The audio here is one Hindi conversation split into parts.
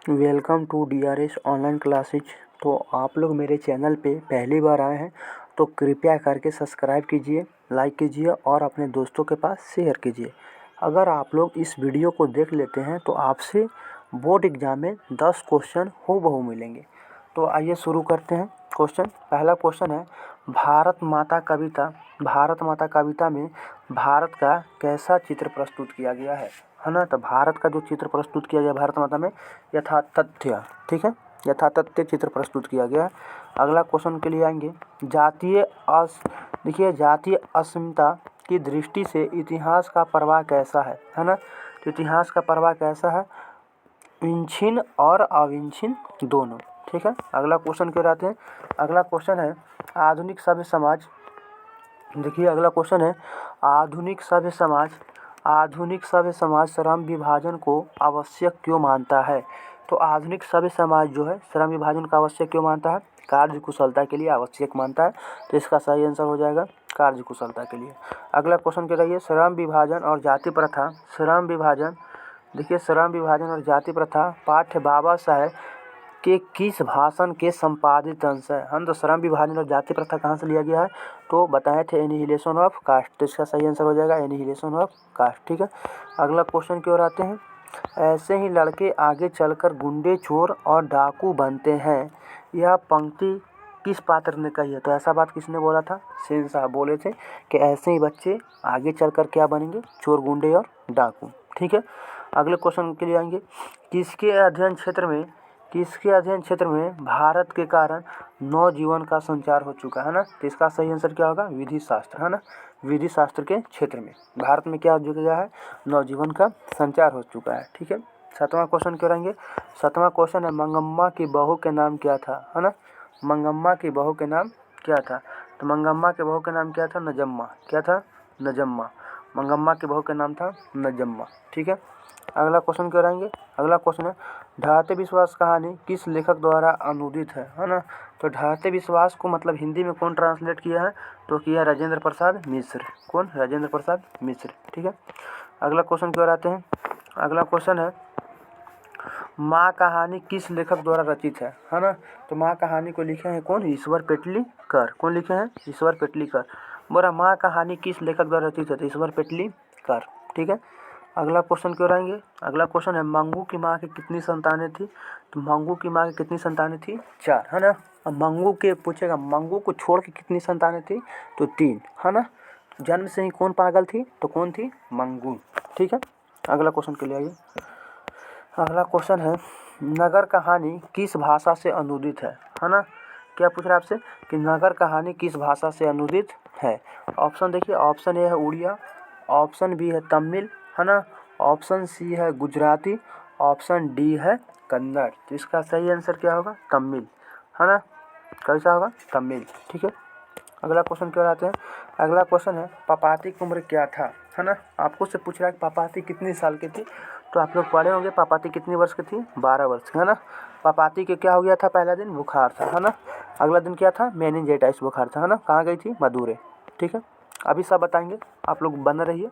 Welcome to DRS online classes. तो आप लोग मेरे चैनल पे पहली बार आए हैं तो कृपया करके सब्सक्राइब कीजिए, लाइक कीजिए और अपने दोस्तों के पास शेयर कीजिए। अगर आप लोग इस वीडियो को देख लेते हैं तो आपसे बोर्ड एग्ज़ाम में 10 क्वेश्चन हूबहू मिलेंगे। तो आइए शुरू करते हैं। पहला क्वेश्चन है, भारत माता कविता में भारत का कैसा चित्र प्रस्तुत किया गया है ना। तो भारत का जो चित्र प्रस्तुत किया गया भारत माता में यथातथ्य, ठीक है, यथातथ्य चित्र प्रस्तुत किया गया है। अगला क्वेश्चन के लिए आएंगे, जातीय अस्मिता की दृष्टि से इतिहास का प्रवाह कैसा है ना। तो इतिहास का प्रवाह कैसा है, विच्छिन्न और अविच्छिन्न दोनों, ठीक है। अगला क्वेश्चन क्यों आते हैं, अगला क्वेश्चन है आधुनिक सभ्य समाज। देखिए अगला क्वेश्चन है आधुनिक सभ्य समाज श्रम विभाजन को आवश्यक क्यों मानता है। तो आधुनिक सभ्य समाज जो है श्रम विभाजन को आवश्यक क्यों मानता है, कार्य कुशलता के लिए आवश्यक मानता है। तो इसका सही आंसर हो जाएगा कार्य कुशलता के लिए। अगला क्वेश्चन क्या रहिए, श्रम विभाजन और जाति प्रथा। देखिए श्रम विभाजन और जाति प्रथा पाठ्य बाबा साहेब के किस भाषण के संपादित अंश है। हम तो श्रम विभाजन और जाति प्रथा कहाँ से लिया गया है, तो बताए थे एनिहिलेशन ऑफ कास्ट। तो इसका सही आंसर हो जाएगा एनिहिलेशन ऑफ कास्ट, ठीक है। अगला क्वेश्चन की ओर आते हैं, ऐसे ही लड़के आगे चलकर गुंडे, चोर और डाकू बनते हैं, यह पंक्ति किस पात्र ने कही है। तो ऐसा बात किसने बोला था, सेन साहब बोले थे कि ऐसे ही बच्चे आगे चलकर क्या बनेंगे, चोर, गुंडे और डाकू, ठीक है। अगले क्वेश्चन के लिए आएंगे, किसके अध्ययन क्षेत्र में भारत के कारण नवजीवन का संचार हो चुका है ना। तो इसका सही आंसर क्या होगा, विधि शास्त्र, है ना। विधि शास्त्र के क्षेत्र में भारत में क्या हो गया है, नवजीवन का संचार हो चुका है, ठीक है। सातवां क्वेश्चन क्यों रहेंगे, सातवां क्वेश्चन है मंगम्मा की बहू के नाम क्या था, है ना। मंगम्मा की बहू के नाम क्या था। तो मंगम्मा के बहू के नाम क्या था, नजम्मा। क्या था, नजम्मा। मंगम्मा के बहू का नाम था नजम्मा, ठीक है। अगला क्वेश्चन क्यों रहेंगे, अगला क्वेश्चन है ढाते विश्वास कहानी किस लेखक द्वारा अनुदित है ना। तो ढाते विश्वास को मतलब हिंदी में कौन ट्रांसलेट किया है, तो किया राजेंद्र प्रसाद मिश्र। कौन, राजेंद्र प्रसाद मिश्र, ठीक है। अगला क्वेश्चन की ओर आते हैं, अगला क्वेश्चन है माँ कहानी किस लेखक द्वारा रचित है ना। तो माँ कहानी को लिखे हैं कौन, ईश्वर पेटलीकर। कौन लिखे हैं, ईश्वर पेटलीकर। बोला माँ कहानी किस लेखक द्वारा रचित है, तो ईश्वर पेटलीकर, ठीक है। अगला क्वेश्चन क्यों रहेंगे, अगला क्वेश्चन है मंगू की माँ की कितनी संतानें थी। तो मंगू की माँ की कितनी संतानें थी, 4, है ना। अब मंगू के पूछेगा मंगू को छोड़ के कितनी संतानें थी, तो 3, है ना। जन्म से ही कौन पागल थी, तो कौन थी, मंगू, ठीक है। अगला क्वेश्चन के लिए आइए, अगला क्वेश्चन है नगर कहानी किस भाषा से अनुदित है ना। क्या पूछ रहा है आपसे कि नगर कहानी किस भाषा से अनुदित है। ऑप्शन देखिए, ऑप्शन ए है उड़िया, ऑप्शन बी है तमिल, है ना, ऑप्शन सी है गुजराती, ऑप्शन डी है कन्नड़। तो इसका सही आंसर क्या होगा, तमिल, है ना। कैसा होगा, तमिल, ठीक है। अगला क्वेश्चन क्या आते हैं, अगला क्वेश्चन है पापाती की उम्र क्या था, है ना। आपको से पूछ रहा है कि पापाती कितनी साल की थी। तो आप लोग पढ़े होंगे पापाती कितनी वर्ष की थी, 12 वर्ष की, है ना। पापाती के क्या हो गया था, पहला दिन बुखार था, है ना। अगला दिन क्या था, मेनिंजाइटिस बुखार था, है ना। कहाँ गई थी, मदुरै, ठीक है। अभी सब बताएंगे, आप लोग बने रहिए।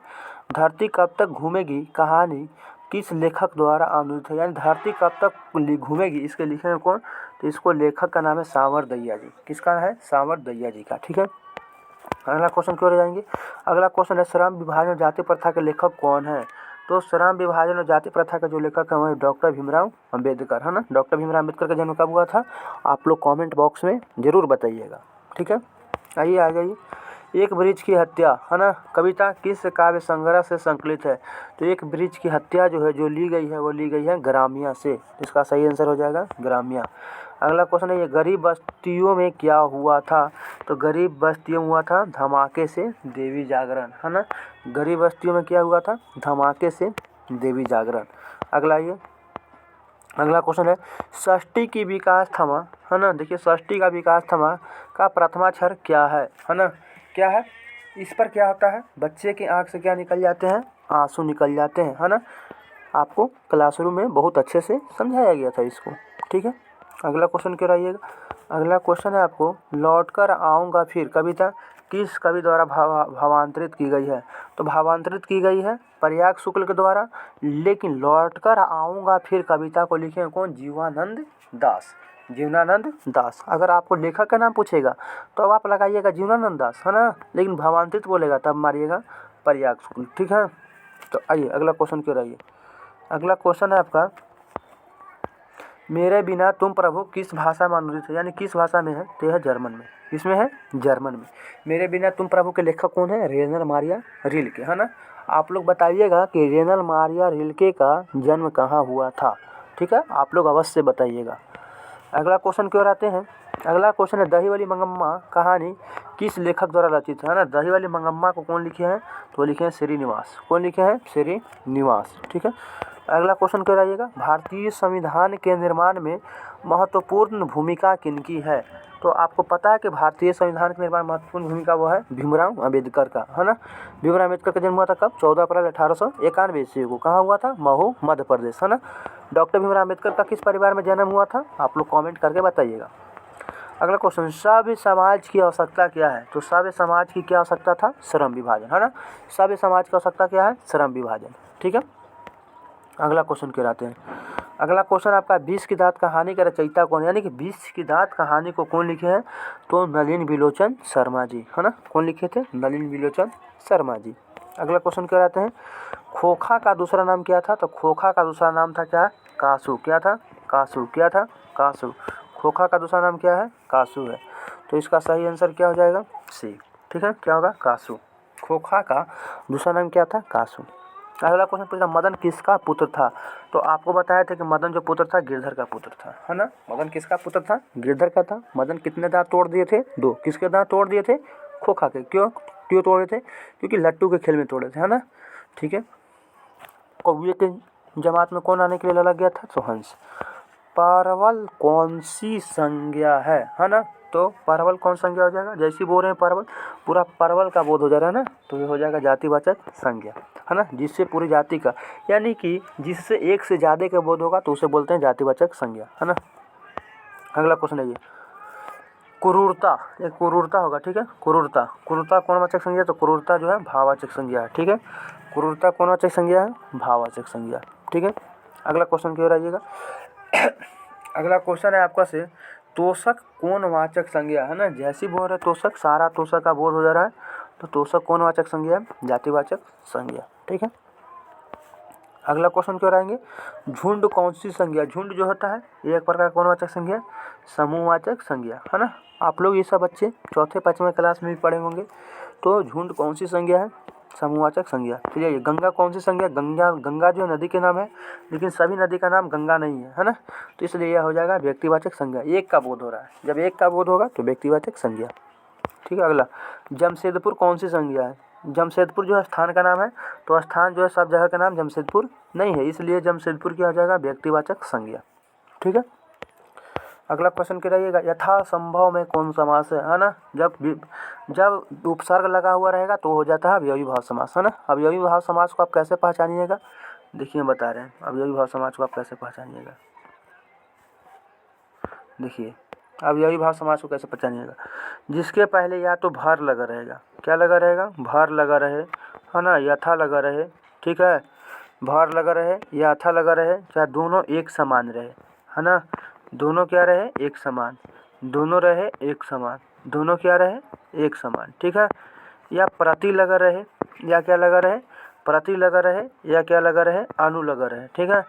धरती कब तक घूमेगी कहानी किस लेखक द्वारा अनुदित है, यानी धरती कब तक घूमेगी, इसके लिखे हैं कौन, तो इसको लेखक का नाम है सांवर दहिया जी। किसका है, सांवर दहिया जी का, ठीक है। अगला क्वेश्चन क्यों रह जाएंगे, अगला क्वेश्चन है श्रम विभाजन और जाति प्रथा के लेखक कौन है। तो श्रम विभाजन और जाति प्रथा का जो लेखक है वह डॉक्टर भीमराव अंबेडकर, है ना। डॉक्टर भीमराव अंबेडकर का जन्म कब हुआ था, आप लोग कमेंट बॉक्स में जरूर बताइएगा, ठीक है। आइए आ जाइए, एक वृक्ष की हत्या, है ना, कविता किस काव्य संग्रह से संकलित है। तो एक वृक्ष की हत्या जो है, जो ली गई है, वो ली गई है ग्राम्या से। इसका सही आंसर हो जाएगा ग्राम्या। अगला क्वेश्चन है ये गरीब बस्तियों में क्या हुआ था। तो गरीब बस्तियों में हुआ था धमाके से देवी जागरण, है ना। गरीब बस्तियों में क्या हुआ था, धमाके से देवी जागरण। अगला ये अगला क्वेश्चन है षष्ठी की विकास थमा, है ना। देखिए षष्ठी का विकास थमा का प्रथमाक्षर क्या है ना। क्या है, इस पर क्या होता है, बच्चे की आंख से क्या निकल जाते हैं, आंसू निकल जाते हैं, है ना। आपको क्लासरूम में बहुत अच्छे से समझाया गया था इसको, ठीक है। अगला क्वेश्चन क्या रहिएगा, अगला क्वेश्चन है आपको लौट कर आऊँगा फिर कविता किस कवि द्वारा भावांतरित की गई है? तो भावांतरित की गई है प्रयाग शुक्ल के द्वारा, लेकिन लौटकर आऊँगा फिर कविता को लिखे हैं कौन? जीवानंद दास। जीवनानंद दास। अगर आपको लेखक का नाम पूछेगा तो अब आप लगाइएगा जीवनानंद दास, है ना, लेकिन भावांतरित बोलेगा तब मारिएगा प्रयाग शुक्ल। ठीक है, तो आइए अगला क्वेश्चन क्यों रहिए। अगला क्वेश्चन है आपका, मेरे बिना तुम प्रभु किस भाषा में अनुदित है, यानी किस भाषा में है? तो यह है जर्मन में। किसमें है? जर्मन में। मेरे बिना तुम प्रभु के लेखक कौन है? रेनर मारिया रिल्के, है ना। आप लोग बताइएगा कि रेनर मारिया रिल्के का जन्म कहाँ हुआ था। ठीक है, आप लोग अवश्य बताइएगा। अगला क्वेश्चन क्यों आते हैं। अगला क्वेश्चन है, दही वाली मंगम्मा कहानी किस लेखक द्वारा रचित है ना। दही वाली मंगम्मा को कौन लिखे हैं? तो लिखे हैं श्रीनिवास। कौन लिखे हैं? श्रीनिवास। ठीक है, अगला क्वेश्चन क्यों आइएगा, भारतीय संविधान के निर्माण में महत्वपूर्ण भूमिका किनकी है? तो आपको पता है कि भारतीय संविधान के निर्माण में महत्वपूर्ण भूमिका वो है भीमराव अम्बेडकर का, है ना। भीमराव अम्बेडकर का जन्म हुआ था कब? 14 अप्रैल 1891 ईस्वी को। कहाँ हुआ था? महू, मध्य प्रदेश, है ना। डॉक्टर भीमराव अम्बेडकर का किस परिवार में जन्म हुआ था? आप लोग कॉमेंट करके बताइएगा। अगला क्वेश्चन, सभ्य समाज की आवश्यकता क्या है? तो सभ्य समाज की क्या आवश्यकता था? श्रम विभाजन, है ना। सभ्य समाज की आवश्यकता क्या है? श्रम विभाजन। ठीक है, अगला क्वेश्चन कहलाते हैं। अगला क्वेश्चन आपका, बीस की दात कहानी का रचयिता कौन है? यानी कि बीस की दात कहानी को कौन लिखे हैं? तो नलिन बिलोचन शर्मा जी, है ना। कौन लिखे थे? नलिन बिलोचन शर्मा जी। अगला क्वेश्चन कहलाते हैं, खोखा का दूसरा नाम क्या था? तो खोखा का दूसरा नाम था क्या? कासू। क्या था? कासू। क्या था? कासू। खोखा का दूसरा नाम क्या है? कासू है। तो इसका सही आंसर क्या हो जाएगा? सी। ठीक है, क्या होगा? कासू। खोखा का दूसरा नाम क्या था? कासू। अगला क्वेश्चन पूछा, मदन किसका पुत्र था? तो आपको बताया था कि मदन जो पुत्र था गिरधर का पुत्र था, है ना। मदन किसका पुत्र था? गिरधर का था। मदन कितने दांत तोड़ दिए थे? 2। किसके दांत तोड़ दिए थे? खोखा के। क्यों क्यों तोड़े थे? क्योंकि लट्टू के खेल में तोड़े थे, है ना। ठीक है, कौवे के जमात में कौन आने के लिए लग गया था? तो हंस। परवल कौन सी संज्ञा है ना। तो परवल कौन संज्ञा हो जाएगा? जैसे बोल रहे हैं परवल, पूरा परवल का बोध हो जा रहा है ना, तो ये हो जाएगा जातिवाचक संज्ञा, है ना। जिससे पूरी जाति का, यानी कि जिससे एक से ज़्यादा का बोध होगा तो उसे बोलते हैं जातिवाचक संज्ञा, है ना। अगला क्वेश्चन है ये, क्रूरता। एक क्रूरता होगा, ठीक है। क्रूरता, क्रूरता कौन वाचक संज्ञा? तो क्रूरता जो है भाववाचक संज्ञा है, ठीक है। क्रूरता कौन वाचक संज्ञा है? भाववाचक संज्ञा, ठीक है। अगला क्वेश्चन क्यों रहिएगा। अगला क्वेश्चन है आपका से, तोषक कौन वाचक संज्ञा, है ना। जैसी बोल रहे तोषक, सारा तोषक का बोध हो जा रहा है, तो तोषक कौन वाचक संज्ञा है? जातिवाचक संज्ञा, ठीक है। अगला क्वेश्चन क्यों रहेंगे, झुंड कौन सी संज्ञा? झुंड जो होता है ये एक प्रकार कौन वाचक संज्ञा? समूहवाचक संज्ञा, है ना। आप लोग ये सब बच्चे चौथे पाँचवें क्लास में भी पढ़े होंगे। तो झुंड कौन सी संज्ञा है? समूहवाचक संज्ञा। ठीक है, गंगा कौन सी संज्ञा? गंगा, गंगा जो नदी के नाम है, लेकिन सभी नदी का नाम गंगा नहीं है, है ना। तो इसलिए यह हो जाएगा व्यक्तिवाचक संज्ञा। एक का बोध हो रहा है, जब एक का बोध होगा तो व्यक्तिवाचक संज्ञा, ठीक है। अगला, जमशेदपुर कौन सी संज्ञा है? जमशेदपुर जो है स्थान का नाम है, तो स्थान जो है सब जगह का नाम जमशेदपुर नहीं है, इसलिए जमशेदपुर क्या हो जाएगा? व्यक्तिवाचक संज्ञा, ठीक है। अगला क्वेश्चन क्या रहेगा, यथासंभव में कौन समास है ना। जब उपसर्ग लगा हुआ रहेगा तो हो जाता है अवयवी भाव समास, है ना। अवयवी भाव समास को आप कैसे पहचानिएगा? देखिए बता रहे हैं, अवयवी भाव समास को आप कैसे पहचानिएगा। देखिए, अवयवी भाव समास को कैसे पहचानिएगा, जिसके पहले या तो भर लगा रहेगा, क्या लगा रहेगा? भर लगा रहे, है ना, यथा लगा रहे, ठीक है। भर लगा रहे, यथा लगा रहे, चाहे दोनों एक समान रहे, है ना। दोनों क्या रहे? एक समान। दोनों रहे एक समान। दोनों क्या रहे? एक समान, ठीक है। या प्रति लगा रहे, या क्या लगा रहे? प्रति लगा रहे, या क्या लगा रहे? अनु लगा रहे, ठीक है।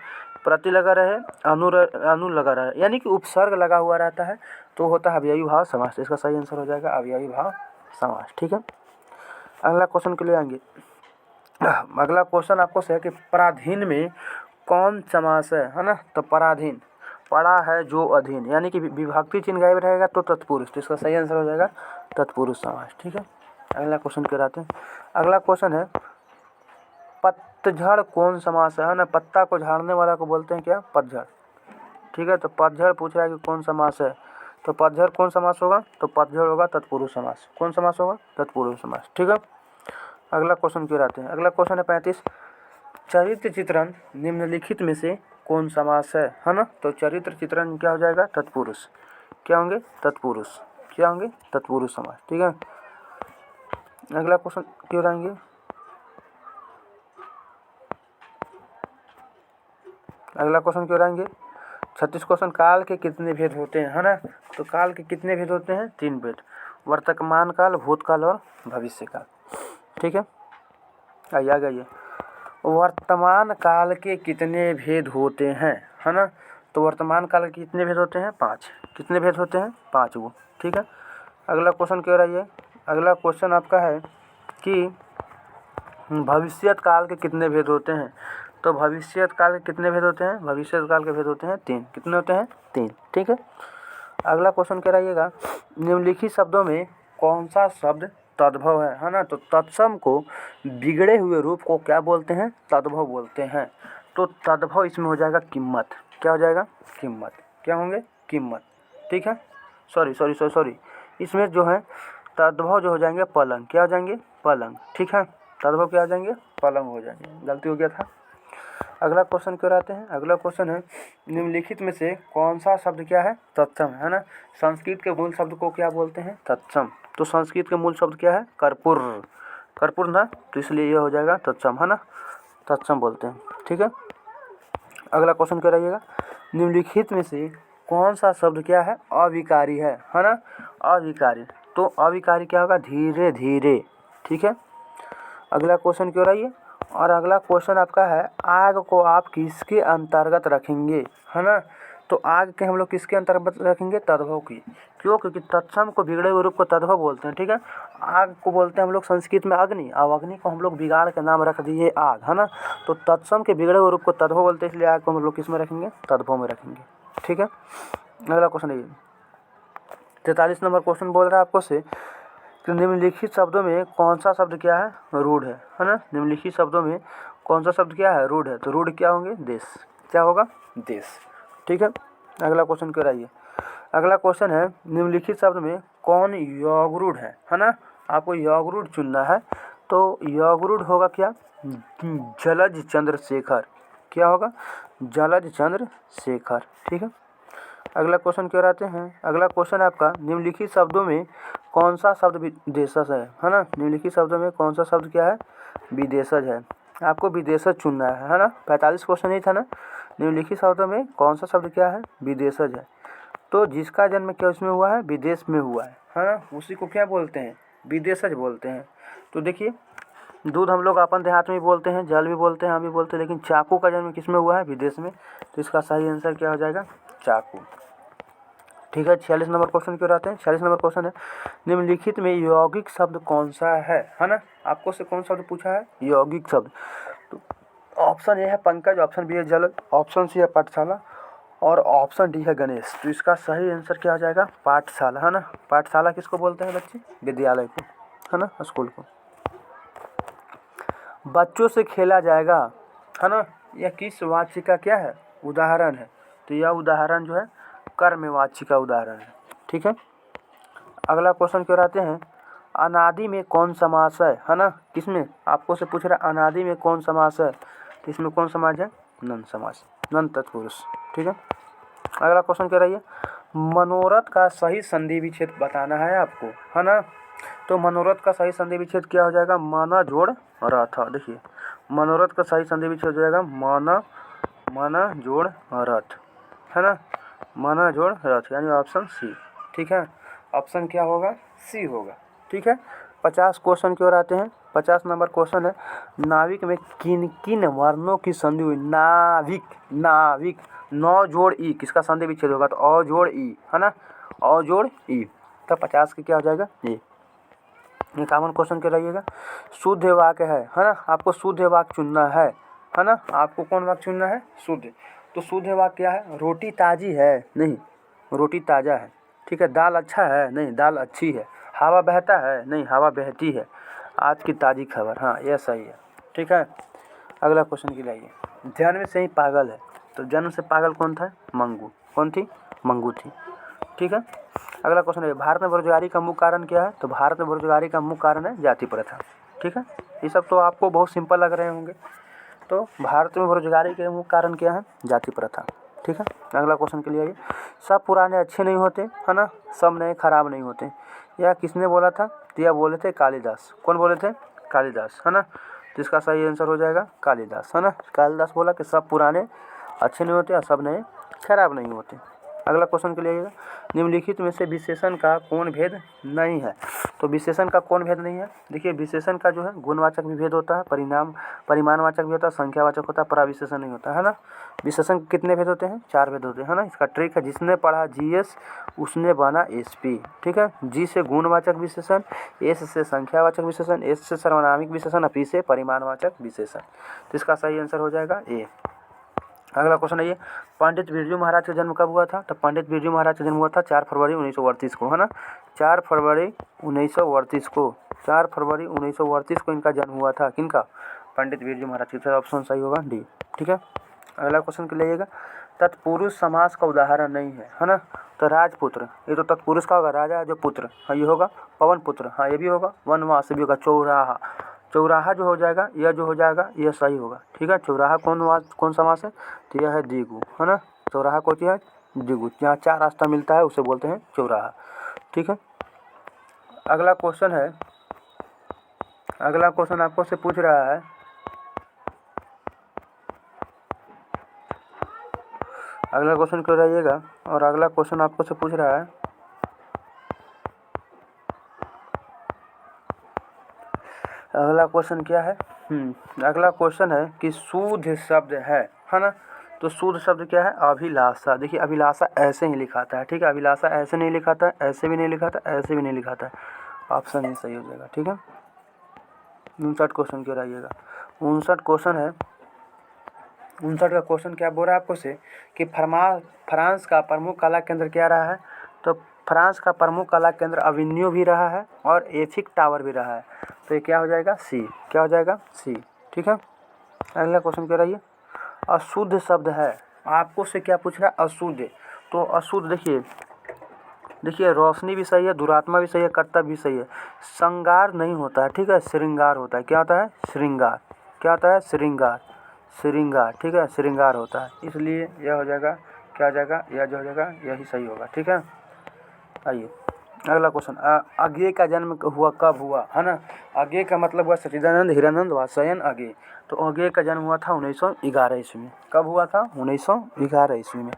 प्रति लगा रहे, अनु लगा रहे, यानी कि उपसर्ग लगा हुआ रहता है तो होता है अवयवी भाव समास। इसका सही आंसर हो जाएगा अवयवी भाव समास, ठीक है। अगला क्वेश्चन के लिए आएंगे। अगला क्वेश्चन आपको से है कि पराधीन में कौन समास है ना। तो पराधीन, पड़ा है जो अधीन, यानी कि विभक्ति चिन्ह गायब रहेगा तो तत्पुरुष, तो इसका सही आंसर हो जाएगा तत्पुरुष समास, ठीक है। अगला क्वेश्चन कराते हैं। अगला क्वेश्चन है, पतझड़ कौन समास है ना। पत्ता को झाड़ने वाला को बोलते हैं क्या? पतझड़, ठीक है। तो पतझड़ पूछ रहा है कि कौन समास है, तो पतझड़ कौन समास होगा? तो पतझड़ होगा तत्पुरुष समास। कौन समास होगा? तत्पुरुष समास, ठीक है। अगला क्वेश्चन क्यों रहते हैं। अगला क्वेश्चन है 35, चरित्र चित्रण निम्नलिखित में से कौन समास है ना। तो चरित्र चित्रण क्या हो जाएगा? तत्पुरुष। क्या होंगे? तत्पुरुष। क्या होंगे? तत्पुरुष समास, ठीक है। अगला क्वेश्चन क्यों रहेंगे, अगला क्वेश्चन क्यों रहेंगे 36 क्वेश्चन। काल के कितने भेद होते हैं, है ना। तो काल के कितने भेद होते हैं, 3 भेद, वर्तमान काल, भूतकाल और भविष्य काल। ठीक है, आइए आगे आइए। वर्तमान काल के कितने भेद होते हैं, है ना। तो वर्तमान काल के कितने भेद होते हैं, 5। कितने भेद होते हैं, 5 वो। ठीक है, अगला क्वेश्चन क्यों रही है, अगला क्वेश्चन आपका है कि भविष्यत काल के कितने भेद होते हैं। तो भविष्यत काल के कितने भेद होते हैं, भविष्यत काल के भेद होते हैं 3। कितने होते हैं, 3। ठीक है, अगला क्वेश्चन क्या रहिएगा, निम्नलिखित शब्दों में कौन सा शब्द तद्भव है ना। तो तत्सम को बिगड़े हुए रूप को क्या बोलते हैं, तद्भव बोलते हैं। तो तद्भव इसमें हो जाएगा कीमत। क्या हो जाएगा, कीमत। क्या होंगे, कीमत। ठीक है, सॉरी इसमें जो है तद्भव जो हो जाएंगे पलंग। क्या हो जाएंगे, पलंग। ठीक है, तद्भव क्या हो जाएंगे, पलंग हो जाएंगे। गलती हो गया था। अगला क्वेश्चन क्यों रहते हैं, अगला क्वेश्चन है निम्नलिखित में से कौन सा शब्द क्या है, तत्सम, है ना। संस्कृत के मूल शब्द को क्या बोलते हैं, तत्सम। तो संस्कृत के मूल शब्द क्या है, कर्पूर, कर्पूर ना, तो इसलिए ये हो जाएगा तत्सम, है ना, तत्सम बोलते हैं। ठीक है, अगला क्वेश्चन क्या रहिएगा, निम्नलिखित में से कौन सा शब्द क्या है, अविकारी है ना। अविकारी, तो अविकारी क्या होगा, धीरे धीरे। ठीक है, अगला क्वेश्चन क्यों रही है, और अगला क्वेश्चन आपका है आग को आप किसके अंतर्गत रखेंगे, है ना। तो आग के हम लोग किसके अंतर्गत रखेंगे, तद्भव की। क्यों, क्योंकि तत्सम को बिगड़े हुए रूप को तद्भव बोलते हैं। ठीक है, आग को बोलते हैं हम लोग संस्कृत में अग्नि, और अग्नि को हम लोग बिगाड़ के नाम रख दिए आग, है ना। तो तत्सम के बिगड़े हुए रूप को तद्भव बोलते हैं, इसलिए आग को हम लोग किस में रखेंगे, तद्भव में रखेंगे। ठीक है, अगला क्वेश्चन है 43 नंबर क्वेश्चन बोल रहा है आपको से कि निम्नलिखित शब्दों में कौन सा शब्द क्या है, रूढ़ है ना। निम्नलिखित शब्दों में कौन सा शब्द क्या है, रूढ़ है। तो रूढ़ क्या होंगे, देश। क्या होगा, देश। ठीक है, अगला क्वेश्चन क्या रही है, अगला क्वेश्चन है निम्नलिखित शब्द में कौन यौगरूढ़ है ना। आपको यौगरूढ़ चुनना है। तो यौगरूढ़ होगा क्या, जलज चंद्रशेखर। क्या होगा, जलज चंद्रशेखर। ठीक है, अगला क्वेश्चन क्यों रहते हैं, अगला क्वेश्चन आपका निम्नलिखित शब्दों में कौन सा शब्द विदेशज है ना। निम्नलिखित शब्दों में कौन सा शब्द क्या है, विदेशज है। आपको विदेशज चुनना है ना। 45 क्वेश्चन ही था ना। निम्नलिखित शब्दों में कौन सा शब्द क्या है, विदेशज है। तो जिसका जन्म क्या उसमें हुआ है, विदेश में हुआ है ना, उसी को क्या बोलते हैं, विदेशज बोलते हैं। तो देखिए, दूध हम लोग अपन देहात में भी बोलते हैं, जल भी बोलते हैं, हम भी बोलते हैं, लेकिन चाकू का जन्म किस में हुआ है, विदेश में। तो इसका सही आंसर क्या हो जाएगा, चाकू। ठीक है, 46 नंबर क्वेश्चन क्यों रहते हैं, 46 नंबर क्वेश्चन है निम्नलिखित में यौगिक शब्द कौन सा है ना। आपको से कौन शब्द पूछा है, यौगिक शब्द। तो ऑप्शन ए है पंकज, ऑप्शन बी है जल, ऑप्शन सी है पाठशाला, और ऑप्शन डी है गणेश। तो इसका सही आंसर क्या हो जाएगा, पाठशाला, है ना। पाठशाला किसको बोलते हैं बच्चे, विद्यालय को, है ना, स्कूल को। बच्चों से खेला जाएगा, है ना, यह किस वाच्य का क्या है, उदाहरण है। तो यह उदाहरण जो है कर्मवाची का उदाहरण है। ठीक है, अगला क्वेश्चन क्यों रहते हैं, अनादि में कौन समास है ना। किसमें, आपको से पूछ रहा है अनादि में कौन समास है। तो इसमें कौन समास है, नन समास, नन तत्पुरुष। ठीक है, अगला क्वेश्चन क्या रही है, मनोरथ का सही संधि विच्छेद बताना है आपको, है ना। तो मनोरथ का सही संधि विच्छेद क्या हो जाएगा, मन जोड़ रथ। देखिए, मनोरथ का सही संधि विच्छेद हो जाएगा मन जोड़ रथ, है ना, मन जोड़ रथ, यानी ऑप्शन सी। ठीक है, ऑप्शन क्या होगा, सी होगा। ठीक है, 50 क्वेश्चन क्यों आते हैं, 50 नंबर क्वेश्चन है नाविक में किन किन वर्णों की संधि हुई, नाविक, नाविक, नौ जोड़ ई, किसका संधि विच्छेद होगा, तो अ जोड़ ई, है ना, अ जोड़ ई। तो 50 की क्या हो जाएगा, ये। 51 क्वेश्चन क्या रहिएगा, शुद्ध वाक्य है ना। आपको शुद्ध वाक्य चुनना है ना। आपको कौन वाक्य चुनना है, शुद्ध। तो शुद्ध वाक्य क्या है, रोटी ताजी है, नहीं, रोटी ताज़ा है। ठीक है, दाल अच्छा है, नहीं, दाल अच्छी है। हवा बहता है, नहीं, हवा बहती है। आज की ताज़ी खबर, हाँ, यह सही है। ठीक है, अगला क्वेश्चन की लाइए, जन्म से ही पागल है। तो जन्म से पागल कौन था, मंगू। कौन थी, मंगू थी। ठीक है, अगला क्वेश्चन है भारत में बेरोजगारी का मुख्य कारण क्या है। तो भारत में बेरोजगारी का मुख्य कारण है जाति प्रथा। ठीक है, ये सब तो आपको बहुत सिंपल लग रहे होंगे। तो भारत में बेरोजगारी के मुख्य कारण क्या है, जाति प्रथा। ठीक है, अगला क्वेश्चन के लिए आइए, सब पुराने अच्छे नहीं होते, है ना, सब नए खराब नहीं होते। यह किसने बोला था, तो यह बोले थे कालिदास। कौन बोले थे? कालिदास, है ना। तो इसका सही आंसर हो जाएगा कालिदास, है ना। कालिदास बोला कि सब पुराने अच्छे नहीं होते और सब नए खराब नहीं होते। अगला क्वेश्चन के लिए आइएगा, निम्नलिखित में से विशेषण का कौन भेद नहीं है? तो विशेषण का कौन भेद नहीं है? देखिए विशेषण का जो है गुणवाचक भी भेद होता है, परिमाणवाचक भी होता है, संख्यावाचक होता है, पराविशेषण नहीं होता है ना। विशेषण कितने भेद होते हैं? 4 भेद होते हैं, है ना। इसका ट्रिक है, जिसने पढ़ा जीएस उसने बना एसपी, ठीक है। जी से गुणवाचक विशेषण, एस से संख्यावाचक विशेषण, एस से सर्वनामिक विशेषण और पी से परिमाणवाचक विशेषण। तो इसका सही आंसर हो जाएगा ए। अगला क्वेश्चन है ये, पंडित बिरजू महाराज का जन्म कब हुआ था? तो पंडित बिरजू महाराज का जन्म हुआ था 4 फरवरी 1938 को, है ना। 4 फरवरी 1938 को, 4 फरवरी 1938 को इनका जन्म हुआ था। किनका? पंडित बिरजू महाराज की। ऑप्शन सही होगा डी, ठीक है। अगला क्वेश्चन के लिए तत्पुरुष समास का उदाहरण नहीं है ना। तो राजपुत्र, ये तो तत्पुरुष का होगा, राजा जो पुत्र, हाँ ये होगा। पवन पुत्र, हाँ ये भी होगा। वनवास भी होगा। चौराहा, चौराहा जो हो जाएगा, यह जो हो जाएगा यह सही होगा, ठीक है। चौराहा कौन समास है? तो यह है द्विगु, है ना। चौराहा कौन है? द्विगु, जहाँ 4 रास्ता मिलता है उसे बोलते हैं चौराहा, ठीक है। अगला क्वेश्चन है, अगला क्वेश्चन आपको से पूछ रहा है, अगला क्वेश्चन क्यों रहिएगा, और अगला क्वेश्चन आपको से पूछ रहा है, अगला क्वेश्चन क्या है? अगला क्वेश्चन है कि शुद्ध शब्द है ना। तो शुद्ध शब्द क्या है? अभिलाषा। देखिए अभिलाषा ऐसे ही लिखाता है, ठीक है। अभिलाषा ऐसे नहीं लिखाता है, ऐसे भी नहीं लिखाता, ऐसे भी नहीं लिखाता है। ऑप्शन ही सही हो जाएगा, ठीक है। 59 क्वेश्चन क्यों रहिएगा। 59 क्वेश्चन है, 59 का क्वेश्चन क्या बोल रहा है आपको से कि फ्रांस का प्रमुख कला केंद्र क्या रहा है? तो फ्रांस का प्रमुख कला केंद्र अविन्यो भी रहा है और एफिक टावर भी रहा है। तो ये क्या हो जाएगा? सी। क्या हो जाएगा? सी, ठीक है। अगला क्वेश्चन क्या रही है? अशुद्ध शब्द है, आपको से क्या पूछ रहा है? अशुद्ध। तो अशुद्ध देखिए रोशनी भी सही है, दुरात्मा भी सही है, कर्तव्य भी सही है। श्रृंगार नहीं होता है, ठीक है, श्रृंगार होता है। क्या होता है? श्रृंगार। क्या होता है? श्रृंगार, श्रृंगार, ठीक है, श्रृंगार होता है। इसलिए यह हो जाएगा, क्या हो जाएगा? यह जो हो जाएगा यही सही होगा, ठीक है। आइए अगला क्वेश्चन, अज्ञेय का जन्म हुआ कब हुआ, है ना। अज्ञेय का मतलब हुआ सच्चिदानंद हिरानंद वात्स्ययन अज्ञेय। तो अज्ञेय का जन्म हुआ था 1911 ईस्वी में। कब हुआ था? 1911 ईस्वी में,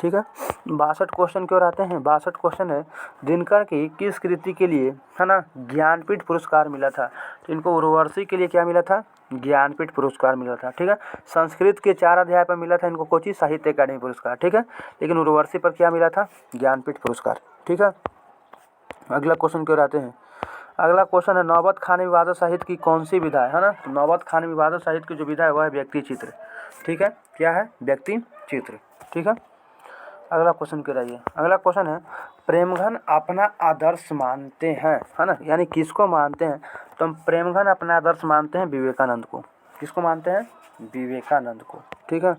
ठीक है। 62 क्वेश्चन क्यों रहते हैं? 62 क्वेश्चन है, दिनकर की किस कृति के लिए, है ना, ज्ञानपीठ पुरस्कार मिला था? तो इनको उर्वशी के लिए क्या मिला था? ज्ञानपीठ पुरस्कार मिला था, ठीक है। संस्कृत के 4 अध्याय पर मिला था इनको कोचि साहित्य अकादमी पुरस्कार, ठीक है। लेकिन उर्वशी पर क्या मिला था? ज्ञानपीठ पुरस्कार, ठीक है। अगला क्वेश्चन क्यों रहते हैं? अगला क्वेश्चन है, नौबत खानी विवादत साहित्य की कौन सी विधा है ना। तो नौबत खानी विवादत साहित्य की जो विधा है वह है व्यक्ति चित्र, ठीक है। क्या है? व्यक्ति चित्र, ठीक है। अगला क्वेश्चन क्यों रहिए? अगला क्वेश्चन है, प्रेमघन अपना आदर्श मानते हैं, है ना, यानी किसको मानते हैं? तो हम प्रेमघन अपना आदर्श मानते हैं विवेकानंद को। किसको मानते हैं? विवेकानंद को, ठीक है।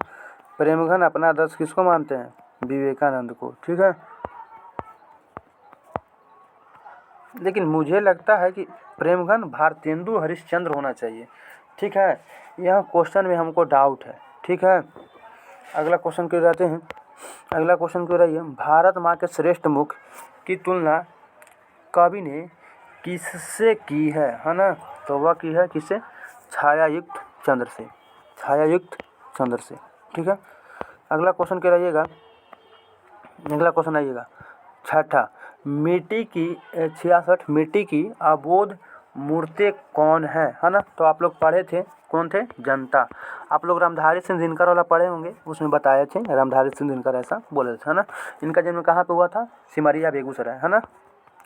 प्रेमघन अपना आदर्श किसको मानते हैं? विवेकानंद को, ठीक है। लेकिन मुझे लगता है कि प्रेमघन भारतेंदु हरिश्चंद्र होना चाहिए, ठीक है। यह क्वेश्चन में हमको डाउट है, ठीक है। अगला क्वेश्चन क्यों रहते हैं? अगला क्वेश्चन क्यों रही है, भारत माँ के श्रेष्ठ मुख की तुलना कवि ने किससे की है ना। तो वह की है किससे? छायायुक्त चंद्र से, छायायुक्त चंद्र से, ठीक है। अगला क्वेश्चन क्या रहिएगा? अगला क्वेश्चन आइएगा छठा, मिट्टी की 66 मिट्टी की अबोध मूर्ति कौन है ना। तो आप लोग पढ़े थे, कौन थे? जनता। आप लोग रामधारी सिंह दिनकर वाला पढ़े होंगे, उसमें बताए थे रामधारी सिंह दिनकर ऐसा बोले थे, है ना। इनका जन्म कहाँ पे हुआ था? सिमरिया बेगूसराय, है ना।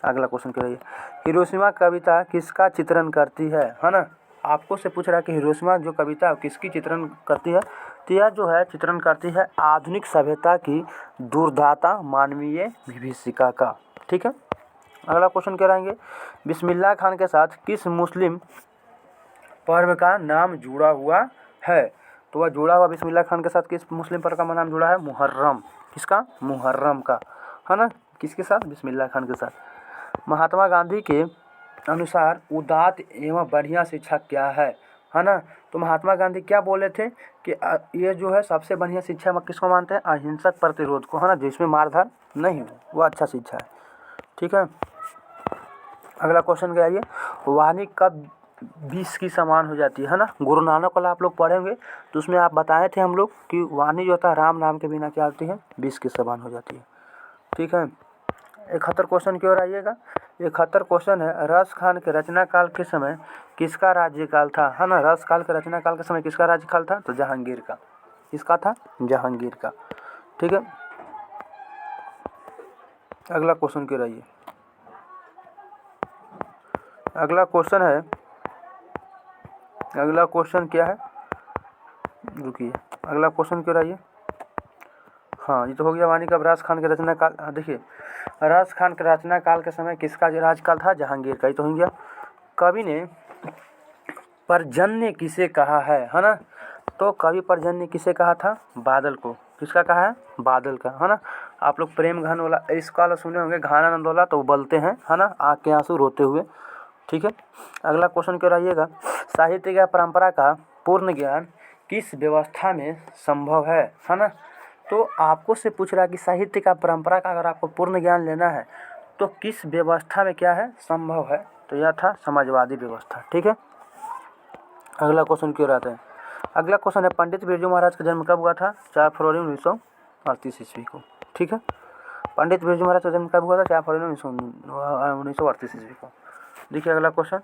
अगला क्वेश्चन क्या रहिए, हिरोशिमा कविता किसका चित्रण करती है ना। आपको से पूछ रहा है कि हिरोशिमा जो कविता किसकी चित्रण करती है? तो यह जो है चित्रण करती है आधुनिक सभ्यता की दुर्दाता मानवीय विभीषिका का, ठीक है। अगला क्वेश्चन क्या रहेंगे, बिस्मिल्लाह खान के साथ किस मुस्लिम पर्व का नाम जुड़ा हुआ है? तो वह जुड़ा हुआ बिस्मिल्लाह खान के साथ किस मुस्लिम पर्व का नाम जुड़ा है? मुहर्रम। किसका? मुहर्रम का, है ना। किसके साथ? बिस्मिल्लाह खान के साथ। महात्मा गांधी के अनुसार उदात्त एवं बढ़िया शिक्षा क्या है ना। तो महात्मा गांधी क्या बोले थे कि ये जो है सबसे बढ़िया शिक्षा में किसको मानते हैं? अहिंसक प्रतिरोध को, है ना, जिसमें मारधार नहीं हो, वो अच्छा शिक्षा है, ठीक है। अगला क्वेश्चन क्या है ये, वाणी कब 20 की समान हो जाती है ना। गुरु नानक वाला आप लोग पढ़ेंगे तो उसमें आप बताए थे हम लोग कि वाणी जो होता है राम नाम के बिना क्या होती है, 20 की समान हो जाती है। ठीक है, 71 क्वेश्चन की ओर आइएगा। 71 क्वेश्चन है, रस खान के रचना काल के समय किसका राज्यकाल था, है ना। रस काल के रचना काल के समय किसका राज्यकाल था, तो जहांगीर का। किसका था, जहांगीर का। ठीक है, अगला क्वेश्चन की ओर आइए। अगला क्वेश्चन है, अगला क्वेश्चन क्या है, रुकिए, अगला क्वेश्चन की ओर आइए। हाँ, ये तो हो गया वाणी का राज खान के रचना काल। देखिए, राज खान के रचना काल के समय किसका राजकाल था, जहांगीर का। ये तो हो गया। कवि ने पर्जन्य किसे कहा है ना। तो कवि पर्जन्य किसे कहा था, बादल को। किसका कहा है, बादल का, है ना। आप लोग प्रेम घन वाला इसका वाला सुने होंगे, घानानंद वाला, तो उबलते हैं, है ना, आँख के आंसू रोते हुए। ठीक है, अगला क्वेश्चन क्यों रहिएगा, साहित्य या परंपरा का पूर्ण ज्ञान किस व्यवस्था में संभव है ना। तो आपको से पूछ रहा है कि साहित्य का परंपरा का अगर आपको पूर्ण ज्ञान लेना है तो किस व्यवस्था में क्या है, संभव है, तो यह था समाजवादी व्यवस्था। ठीक है, अगला क्वेश्चन क्यों रहता है। अगला क्वेश्चन है, पंडित बिरजू महाराज का जन्म कब हुआ था, 4 फरवरी 1938 ईस्वी को। ठीक है, पंडित बिरजू महाराज का जन्म कब हुआ था, 4 फरवरी 1938 ईस्वी को। देखिए अगला क्वेश्चन,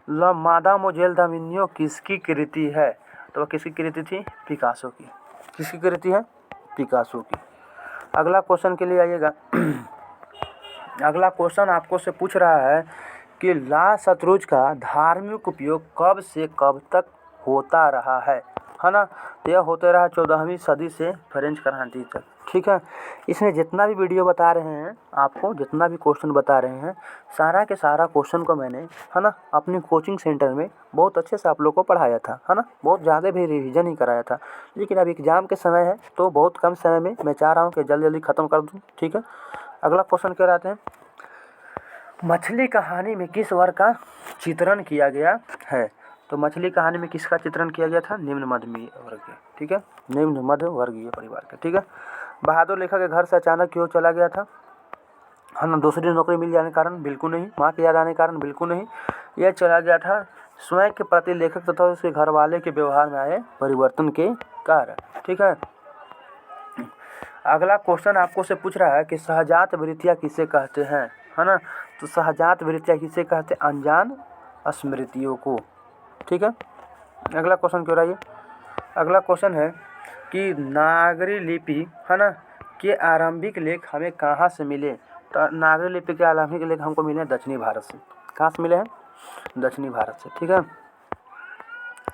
ला मादा मोजेल दामिनियो किसकी कृति है, तो वह किसकी कृति थी, पिकासो की। किसकी कृति है, पिकासो की। अगला क्वेश्चन के लिए आइएगा। अगला क्वेश्चन आपको से पूछ रहा है कि ला शतरुंज का धार्मिक उपयोग कब से कब तक होता रहा है ना। तो यह होते रहा 14वीं सदी से फ्रेंच क्रांति तक। ठीक है, इसमें जितना भी वीडियो बता रहे हैं आपको, जितना भी क्वेश्चन बता रहे हैं, सारा के सारा क्वेश्चन को मैंने, है ना, अपनी कोचिंग सेंटर में बहुत अच्छे से आप लोग को पढ़ाया था, है ना। बहुत ज़्यादा भी रिवीजन ही कराया था, लेकिन अब एग्ज़ाम के समय है तो बहुत कम समय में मैं चाह रहा हूँ कि जल्दी जल्दी ख़त्म कर दूँ। ठीक है, अगला क्वेश्चन क्या रहते हैं, मछली कहानी में किस वर्ग का चित्रण किया गया है। तो मछली कहानी में किसका चित्रण किया गया था, निम्न मध्यमी वर्ग के। ठीक है, निम्न मध्य वर्गीय परिवार के। ठीक है, बहादुर लेखक के घर से अचानक क्यों चला गया था, है ना। दूसरी नौकरी मिल जाने के कारण, बिल्कुल नहीं। माँ की याद आने के कारण, बिल्कुल नहीं। यह चला गया था स्वयं के प्रति लेखक तथा उसके घर वाले के व्यवहार में आए परिवर्तन के कारण। ठीक है, अगला क्वेश्चन आपको से पूछ रहा है कि सहजात वृत्तियाँ किसे कहते हैं, है ना। तो सहजात वृत्तियाँ किसे कहते हैं, अनजान स्मृतियों को। ठीक है, अगला क्वेश्चन क्यों रहिए। अगला क्वेश्चन है कि नागरी लिपि, है ना, के आरंभिक लेख हमें कहाँ से मिले। तो नागरी लिपि के आरंभिक लेख हमको मिले दक्षिणी भारत से। कहाँ से मिले हैं, दक्षिणी भारत से। ठीक है,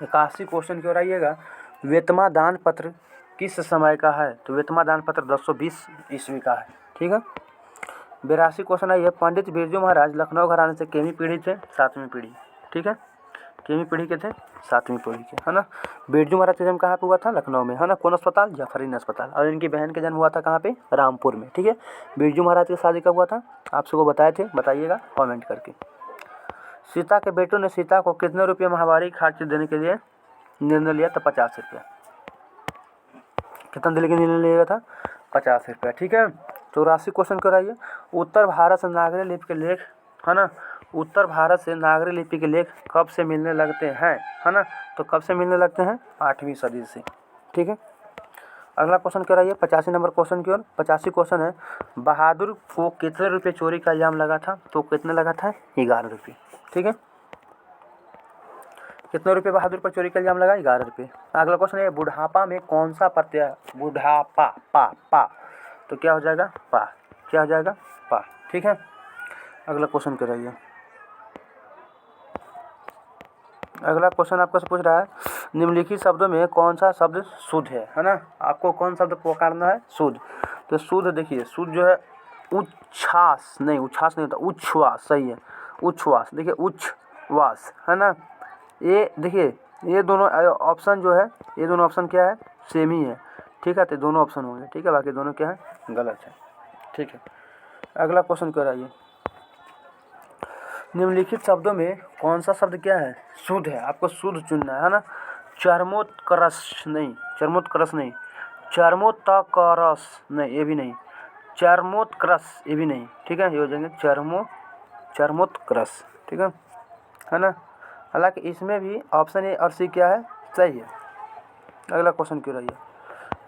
81 क्वेश्चन क्यों रहिएगा, वेतमा दान पत्र किस समय का है। तो वेतमा दान पत्र 1020 ईस्वी का है। ठीक है, 82 क्वेश्चन है ये, पंडित बिरजू महाराज लखनऊ घराने से कितनी पीढ़ी थे, 7वीं पीढ़ी। ठीक है, कितनी पीढ़ी के थे, 7वीं पीढ़ी के, है ना। बिरजू महाराज का जन्म कहाँ पे हुआ था, लखनऊ में, है ना। कौन अस्पताल, जाफरीन अस्पताल। और इनकी बहन का जन्म हुआ था कहाँ पे, रामपुर में। ठीक है, बिरजू महाराज की शादी कब हुआ था, आप सबको बताए थे, बताइएगा कॉमेंट करके। सीता के बेटों ने सीता को कितने रुपये माहवारी खर्च देने के लिए निर्णय लिया, तो 50 रुपया। कितना देने के निर्णय लिया था, 50 रुपया। ठीक है, 84 क्वेश्चन कराइए, उत्तर भारत से नागरी लिपि के लेख, है ना, उत्तर भारत से नागरी लिपि के लेख कब से मिलने लगते हैं, है ना। तो कब से मिलने लगते हैं, 8वीं सदी से। ठीक है, अगला क्वेश्चन कराइए, 85 नंबर क्वेश्चन की ओर। 85 क्वेश्चन है, बहादुर को कितने रुपये चोरी का इल्जाम लगा था, तो कितने लगा था, 11 रुपये। ठीक है, कितने रुपये बहादुर पर चोरी का इल्जाम लगा, 11 रुपये। अगला क्वेश्चन है, बुढ़ापा में कौन सा प्रत्यय, बुढ़ापा, पा पा, तो क्या हो जाएगा, पा, क्या हो जाएगा, पा। ठीक है, अगला क्वेश्चन कराइए। अगला क्वेश्चन आपको से पूछ रहा है, निम्नलिखित शब्दों में कौन सा शब्द शुद्ध है ना। आपको कौन शब्द पुकारना है, शुद्ध। तो शुद्ध देखिए, शुद्ध जो है उच्छ्वास नहीं, उच्छ्वास नहीं होता, उच्छ्वास, सही है, उच्छ्वास। देखिए उच्छ्वास, है ना। ये देखिए, ये दोनों ऑप्शन जो है, ये दोनों ऑप्शन क्या है, सेम ही है। ठीक है, तो दोनों ऑप्शन होंगे। ठीक है, बाकी दोनों क्या है, गलत है। ठीक है, अगला क्वेश्चन कराइए, निम्नलिखित शब्दों में कौन सा शब्द क्या है, शुद्ध है। आपको शुद्ध चुनना है ना। चर्मोत्कर्ष नहीं, चर्मोत्कर्ष नहीं, चर्मोत्कर्ष नहीं, ये भी नहीं, चर्मोत्कर्ष ये भी नहीं। ठीक है, ये हो जाएंगे चरमोत्कर्ष, ठीक है ना। हालांकि इसमें भी ऑप्शन ए और सी क्या है, सही है। अगला क्वेश्चन क्यों रही है,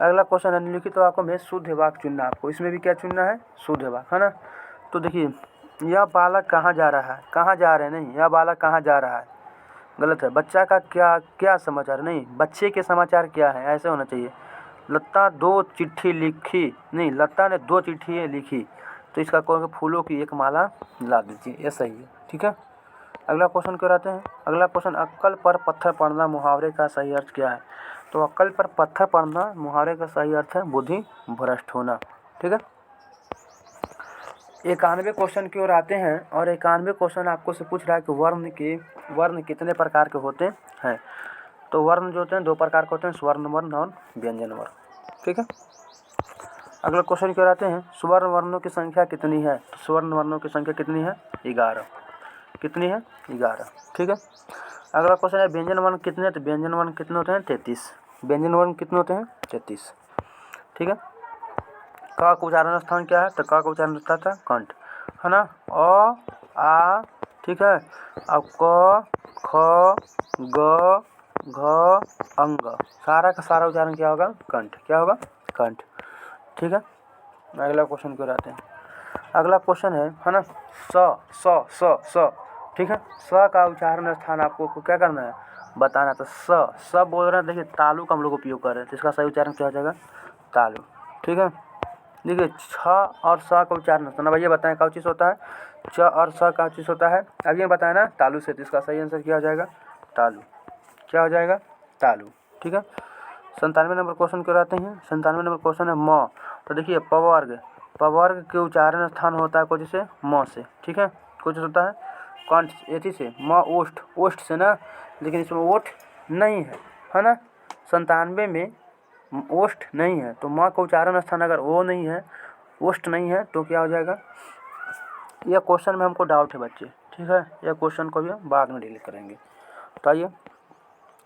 अगला क्वेश्चन है निम्नलिखित वाक्यों में शुद्ध वाक्य चुनना। आपको इसमें भी क्या चुनना है, शुद्ध वाक्य, है ना। तो देखिए, यह बालक कहाँ जा रहा है, कहाँ जा रहे हैं नहीं, यह बालक कहाँ जा रहा है, गलत है। बच्चा का क्या क्या समाचार, नहीं, बच्चे के समाचार क्या है, ऐसे होना चाहिए। लता 2 चिट्ठी लिखी, नहीं, लता ने 2 चिट्ठी लिखी, तो इसका कहोगे फूलों की एक माला ला दीजिए, ये सही है, ठीक है। अगला क्वेश्चन क्यों रहते हैं, अगला क्वेश्चन अक्कल पर पत्थर पड़ना मुहावरे का सही अर्थ क्या है। तो अक्कल पर पत्थर पड़ना मुहावरे का सही अर्थ है बुद्धि भ्रष्ट होना, ठीक है। 91 क्वेश्चन की ओर आते हैं, और 91 क्वेश्चन आपको से पूछ रहा है कि वर्ण कितने प्रकार के होते हैं। तो वर्ण जो होते हैं 2 प्रकार के होते हैं, स्वर्ण वर्ण और व्यंजन वर्ण, ठीक है। अगला क्वेश्चन क्यों आते हैं, स्वर्ण वर्णों की संख्या कितनी है। तो स्वर्ण वर्णों की संख्या कितनी है, 11, कितनी है, 11, ठीक है। अगला क्वेश्चन है व्यंजन वर्ण कितने, तो व्यंजन वर्ण कितने होते हैं, 33, व्यंजन वर्ण कितने होते हैं, 33, ठीक है। का उच्चारण स्थान क्या है, तो का उच्चारण स्थान था कंठ, है ना। अ आ, ठीक है। अब क ख ग घ अंग, सारा का सारा उच्चारण क्या होगा, कंठ, क्या होगा, कंठ, ठीक है। अगला क्वेश्चन क्यों रहते हैं, अगला क्वेश्चन है ना, स, ठीक है। स का उच्चारण स्थान आपको क्या करना है, बताना। तो स बोल रहे हैं, देखिए तालु का हम लोग उपयोग कर रहे हैं, तो इसका सही उच्चारण क्या हो जाएगा, तालु, ठीक है। देखिए छ और स का उच्चारण तो ना भैया बताएं क्या चीज़ होता है, च और स का चीज़ होता है, अब ये बताया ना तालु से, तो इसका सही आंसर क्या हो जाएगा, तालु, क्या हो जाएगा, तालु, ठीक है। 97 नंबर क्वेश्चन क्यों रहते हैं, 97 नंबर क्वेश्चन है म। तो देखिए पवर्ग के उच्चारण स्थान होता है कुछ से, म से, ठीक है। कुछ होता है कंठ एथी से, म ओष्ठ से ना, लेकिन इसमें ओठ नहीं है ना। 97 में ओष्ठ नहीं है, तो माँ का उच्चारण स्थान अगर वो नहीं है, ओष्ठ नहीं है, तो क्या हो जाएगा। यह क्वेश्चन में हमको डाउट है बच्चे, ठीक है। यह क्वेश्चन को भी हम बाद में डील करेंगे, तो आइए।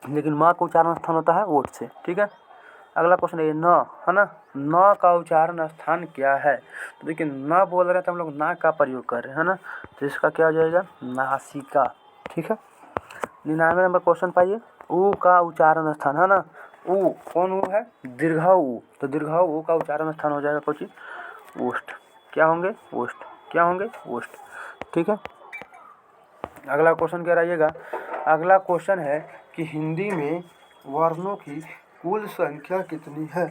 लेकिन माँ का उच्चारण स्थान होता है ओठ से, ठीक है। अगला क्वेश्चन है न, है ना। न का उच्चारण स्थान क्या है, तो देखिए न बोल रहे हैं तो हम लोग ना का प्रयोग कर रहे हैं, है ना। तो इसका क्या हो जाएगा, नासिका, ठीक है। 99 नंबर क्वेश्चन पाइए, ऊ का उच्चारण स्थान, है ना। ऊ कौन ऊ है, दीर्घाऊ ऊ, तो दीर्घाऊ ऊ का उच्चारण स्थान हो जाएगा कुछ ओष्ठ, क्या होंगे, ओष्ठ, क्या होंगे, ओष्ठ, ठीक है। अगला क्वेश्चन क्या रहिएगा, अगला क्वेश्चन है कि हिंदी में वर्णों की कुल संख्या कितनी है।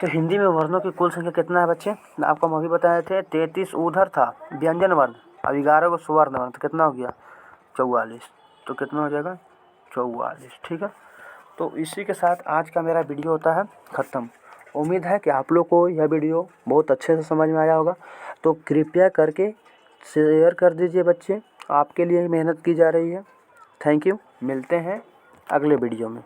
तो हिंदी में वर्णों की कुल संख्या कितना है बच्चे, आपको हम अभी बताए थे 33 उधर था व्यंजन वर्ण, अब 11 को स्वर्ण वर्ण, तो कितना हो गया 44, तो कितना हो जाएगा 44, ठीक है। तो इसी के साथ आज का मेरा वीडियो होता है ख़त्म। उम्मीद है कि आप लोग को यह वीडियो बहुत अच्छे से समझ में आया होगा, तो कृपया करके शेयर कर दीजिए बच्चे, आपके लिए ही मेहनत की जा रही है। थैंक यू, मिलते हैं अगले वीडियो में।